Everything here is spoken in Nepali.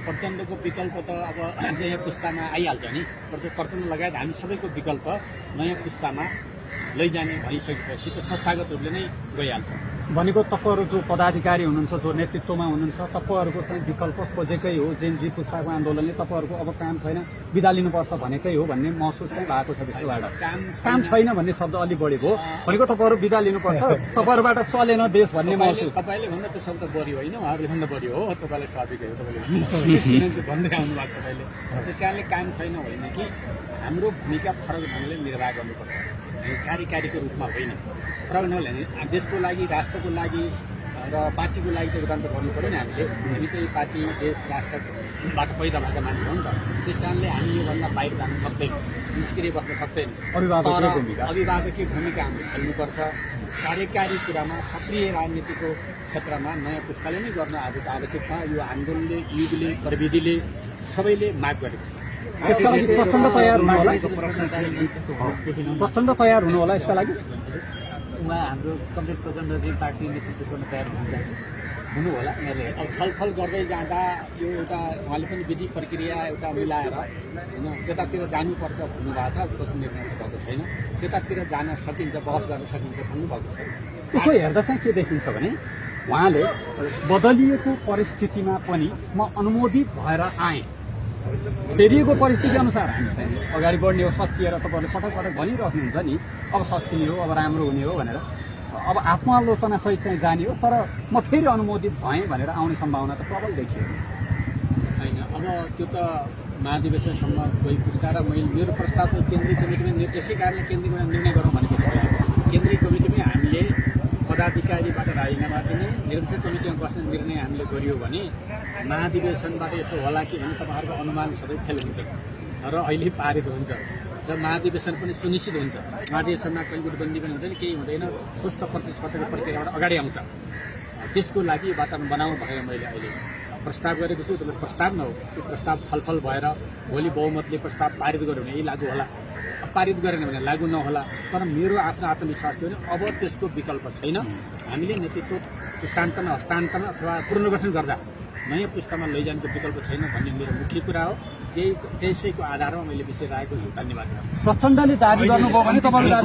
प्रचण्डको विकल्प त अब नयाँ पुस्तामा आइहाल्छ नि। प्रचण्ड लगायत हामी सबैको विकल्प नयाँ पुस्तामा लैजाने भइसकेपछि त संस्थागत रूपले नै गइहाल्छ। भनेको तपाईहरु जो पदाधिकारी हुनुहुन्छ, जो नेतृत्वमा हुनुहुन्छ, तपाईहरुको चाहिँ विकल्प खोजेकै हो, जेनजी पुस्ताको आन्दोलनले तपाईहरुको अब काम छैन, बिदा लिनुपर्छ भनेकै हो भन्ने महसुस चाहिँ भएको छ त्यसबाट। काम छैन भन्ने शब्द अलि बढी भयो भनेको तपाईहरु बिदा लिनुपर्छ, तपाईहरुबाट चलेन देश भन्ने महसुस। तपाईले भन्दा त्यो शब्द बढी होइन, उहाँहरूले भन्दा बढी हो। तपाईलाई स्वाभाविक हो, तपाईले भन्दै आउनु भएको तपाईले। त्यसकारणले काम छैन होइन कि हाम्रो भूमिका फरक ढङ्गले निर्वाह गर्नुपर्छ, कार्यकारीको रूपमा होइन। फरक ढङ्गले देशको लागि, राष्ट्रको लागि र पार्टीको लागि योगदान त गर्नु पऱ्यो नि हामीले। हामी चाहिँ पार्टी, देश, राष्ट्रबाट पैदा भएका मान्छे हो नि त। त्यस कारणले हामी योभन्दा बाहिर जान सक्दैन, निष्क्रिय बस्न सक्दैन। अभिभावकीय भूमिका हामीले खेल्नुपर्छ। कार्यकारी कुरामा सक्रिय राजनीतिको क्षेत्रमा नयाँ पुस्ताले नै गर्न आजको आवश्यकता। यो आन्दोलनले, युगले, प्रविधिले सबैले माग गरेको छ। यसका लागि प्रचण्ड तयार हुनु होला, प्रचण्ड तयार हुनु होला यसका लागि। उहाँ हाम्रो कमरेड प्रचण्डजी पार्टी नेतृत्व गर्न तयार हुनु होला। उनीहरूले अब छलफल गर्दै जाँदा यो एउटा उहाँले पनि विधि प्रक्रिया एउटा मिलाएर होइन त्यतातिर जानुपर्छ भन्नुभएको छ। ठोस निर्णय भएको छैन, त्यतातिर जान सकिन्छ, बहस गर्न सकिन्छ भन्नुभएको छ। यसो हेर्दा चाहिँ के देखिन्छ भने उहाँले बदलिएको परिस्थितिमा पनि म अनुमोदित भएर आएँ, फेरिएको परिस्थिति अनुसार हामी चाहिँ अगाडि बढ्ने हो, सचिएर तपाईँहरूले पटक पटक भनिराख्नुहुन्छ नि अब सचिने हो, अब राम्रो हुने हो भनेर, अब आत्मालोचना सहित चाहिँ जाने हो। तर म फेरि अनुमोदित भएँ भनेर आउने सम्भावना त प्रबल देखियो होइन। अब त्यो त महाधिवेशनसम्म गइपुग्दा र मेरो प्रस्ताव केन्द्रीय कमिटीमा त्यसै कारणले केन्द्रीय कमिटीमा निर्णय गरौँ भनेको थियो। केन्द्रीय कमिटीमै हामीले पदाधिकारीबाट राजीनामा दिने, निर्देशक कमिटीमा बस्ने निर्णय हामीले गरियो भने महाधिवेशनबाट यसो होला कि भने तपाईँहरूको अनुमान सबै फेल हुन्छ र अहिले पारित हुन्छ र महाधिवेशन पनि सुनिश्चित हुन्छ। महाधिवेशनमा कहीँ गुटबन्दी पनि हुँदैन, केही हुँदैन, सुस्त प्रतिस्पर्धाको प्रक्रियाबाट अगाडि आउँछ। त्यसको लागि वातावरण बनाउनु भनेर मैले अहिले प्रस्ताव गरेको छु। त्यो प्रस्ताव नहो, त्यो प्रस्ताव छलफल भएर भोलि बहुमतले प्रस्ताव पारित गर्यो भने यही लागू होला, पारित गरेन भने लागू नहोला। तर मेरो आफ्नो आत्मविश्वास थियो भने अब त्यसको विकल्प छैन। हामीले नेतृत्व पुस्तान्तरमा, हस्तान्तरण अथवा पुनर्गठन गर्दा नयाँ पुस्तामा लैजानुको विकल्प छैन भन्ने मेरो मुख्य कुरा हो। त्यसैको आधारमा मैले विषय राखेको छु। धन्यवाद। प्रचण्डले दाबी गर्नुभयो भने तपाईले